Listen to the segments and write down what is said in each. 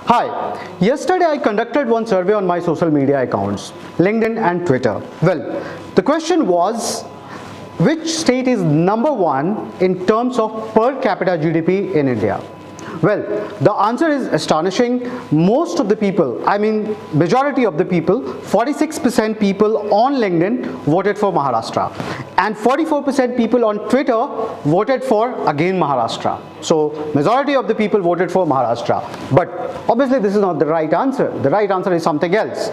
Hi, yesterday I conducted one survey on my social media accounts, LinkedIn and Twitter. Well, the question was, which state is number one in terms of per capita GDP in India? Well, the answer is astonishing. Most of the people, majority of the people, 46% people on LinkedIn voted for Maharashtra, and 44% people on Twitter voted for again Maharashtra. So majority of the people voted for Maharashtra. But obviously this is not the right answer. The right answer is something else.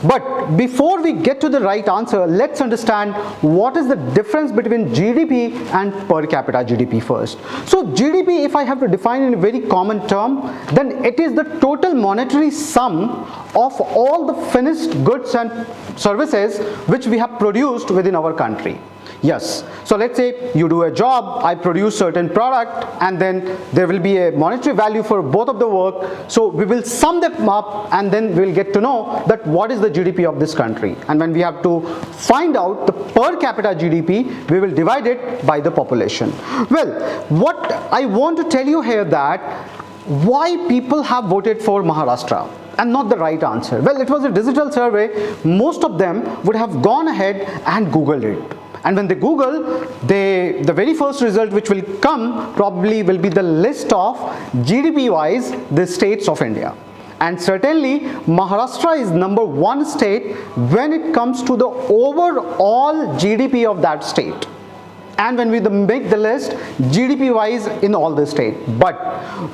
But before we get to the right answer, let's understand what is the difference between GDP and per capita GDP first. So GDP, if I have to define in a very common term, then it is the total monetary sum of all the finished goods and services which we have produced within our country. Yes, so let's say you do a job, I produce certain product, and then there will be a monetary value for both of the work. So we will sum them up, and then we'll get to know that what is the GDP of this country. And when we have to find out the per capita GDP, we will divide it by the population. Well, what I want to tell you here that why people have voted for Maharashtra and not the right answer. Well, it was a digital survey. Most of them would have gone ahead and Googled it. And when they Google, the very first result which will come probably will be the list of GDP wise the states of India. And certainly Maharashtra is number one state when it comes to the overall GDP of that state. And when we make the list GDP wise in all the state. But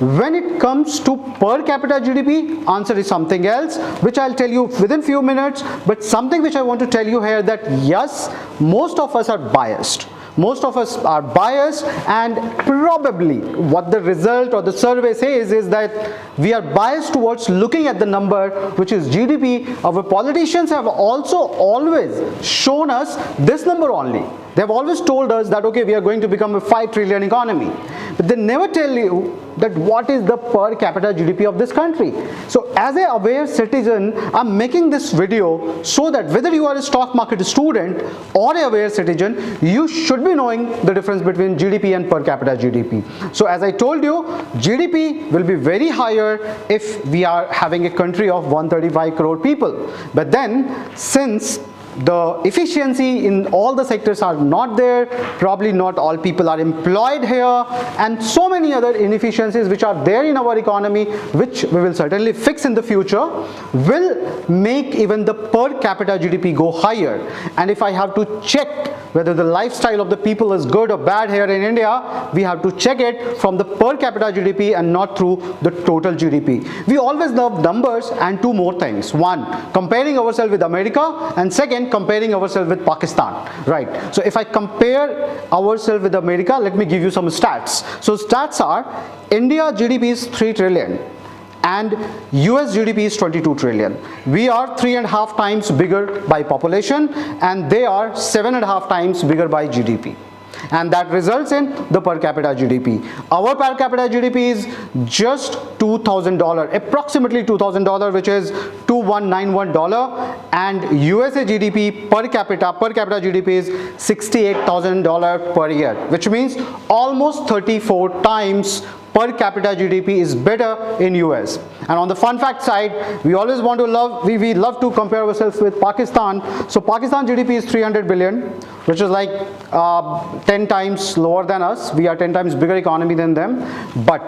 when it comes to per capita GDP, answer is something else, which I'll tell you within few minutes. But something which I want to tell you here that yes, most of us are biased. Most of us are biased, and probably what the result or the survey says is that we are biased towards looking at the number which is GDP. Our politicians have also always shown us this number only. They have always told us that okay, we are going to become a 5 trillion economy, but they never tell you that what is the per capita GDP of this country. So as an aware citizen, I'm making this video so that whether you are a stock market student or an aware citizen, you should be knowing the difference between GDP and per capita GDP. So as I told you, GDP will be very higher if we are having a country of 135 crore people. But then since the efficiency in all the sectors are not there, probably not all people are employed here, and so many other inefficiencies which are there in our economy, which we will certainly fix in the future, will make even the per capita GDP go higher. And if I have to check whether the lifestyle of the people is good or bad here in India, we have to check it from the per capita GDP and not through the total GDP. We always love numbers and two more things. One, comparing ourselves with America, and second, comparing ourselves with Pakistan, right? So if I compare ourselves with America, let me give you some stats. So stats are India GDP is 3 trillion and US GDP is 22 trillion. We are 3.5 times bigger by population, and they are 7.5 times bigger by GDP. And that results in the per capita GDP. Our per capita GDP is just $2,000, approximately $2,000, which is $2,191, and USA GDP per capita GDP is $68,000 per year, which means almost 34 times per capita GDP is better in US. And on the fun fact side, we always want to we love to compare ourselves with Pakistan. So Pakistan GDP is 300 billion, which is like 10 times lower than us. We are 10 times bigger economy than them. But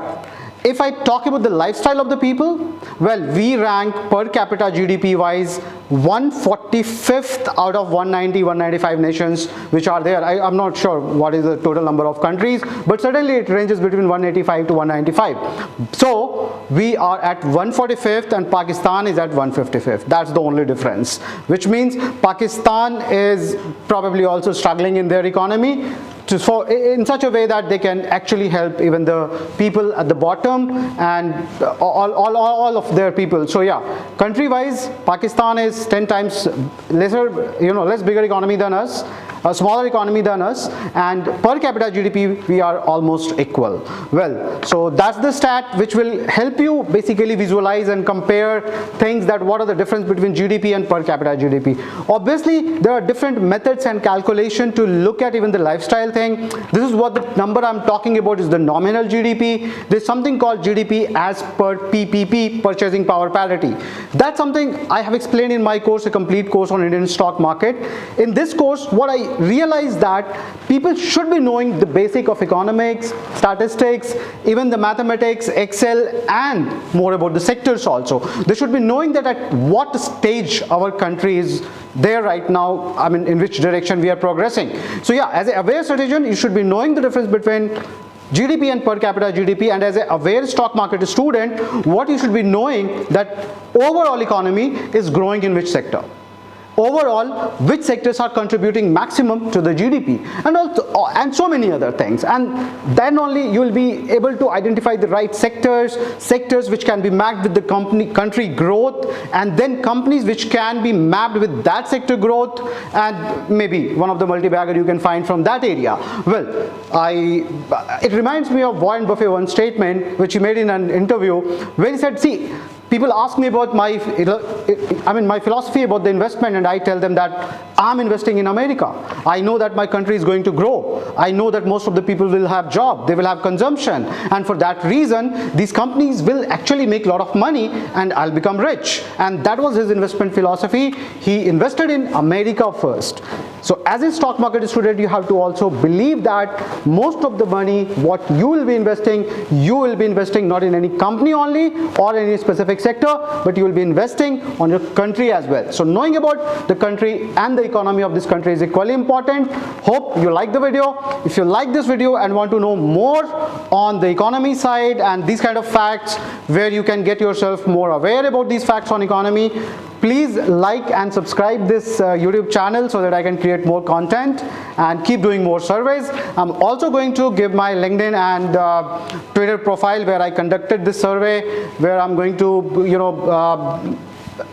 if I talk about the lifestyle of the people, well, we rank per capita GDP wise 145th out of 190, 195 nations which are there. I'm not sure what is the total number of countries, but certainly it ranges between 185 to 195. So we are at 145th and Pakistan is at 155th. That's the only difference, which means Pakistan is probably also struggling in their economy in such a way that they can actually help even the people at the bottom and all of their people. So yeah, country wise, Pakistan is 10 times less bigger economy than us, a smaller economy than us, and per capita GDP we are almost equal. Well, so that's the stat which will help you basically visualize and compare things, that what are the difference between GDP and per capita GDP. Obviously there are different methods and calculation to look at even the lifestyle thing. This is what the number I'm talking about is the nominal GDP. There's something called GDP as per PPP, purchasing power parity. That's something I have explained in my course, a complete course on Indian stock market. In this course, what I realized that people should be knowing the basic of economics, statistics, even the mathematics, Excel, and more about the sectors also. They should be knowing that at what stage our country is there right now, I mean in which direction we are progressing. So yeah, as an aware citizen, you should be knowing the difference between GDP and per capita GDP, and as an aware stock market student, what you should be knowing that overall economy is growing in which sector. Overall, which sectors are contributing maximum to the GDP, and also and so many other things, and then only you will be able to identify the right sectors which can be mapped with the country growth, and then companies which can be mapped with that sector growth, and maybe one of the multi-bagger you can find from that area. Well, it reminds me of Warren Buffett one statement which he made in an interview where he said, see, people ask me about my philosophy about the investment, and I tell them that I'm investing in America. I know that my country is going to grow. I know that most of the people will have job, they will have consumption, and for that reason these companies will actually make a lot of money and I'll become rich. And that was his investment philosophy. He invested in America first. So as a stock market student, you have to also believe that most of the money what you will be investing not in any company only or any specific sector, but you will be investing on your country as well. So knowing about the country and the economy of this country is equally important. Hope you like the video. If you like this video and want to know more on the economy side and these kind of facts where you can get yourself more aware about these facts on economy, please like and subscribe this YouTube channel so that I can create more content and keep doing more surveys. I'm also going to give my LinkedIn and Twitter profile where I conducted this survey, where I'm going to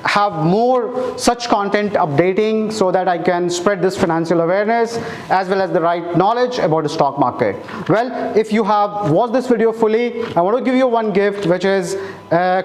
have more such content updating so that I can spread this financial awareness as well as the right knowledge about the stock market. Well, if you have watched this video fully, I want to give you one gift, which is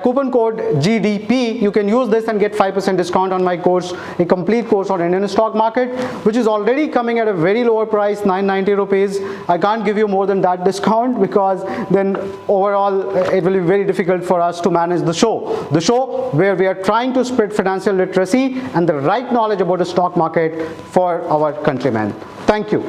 coupon code GDP. You can use this and get 5% discount on my course, a complete course on Indian stock market, which is already coming at a very lower price, 990 rupees. I can't give you more than that discount because then overall it will be very difficult for us to manage the show where we are trying to spread financial literacy and the right knowledge about the stock market for our countrymen. Thank you.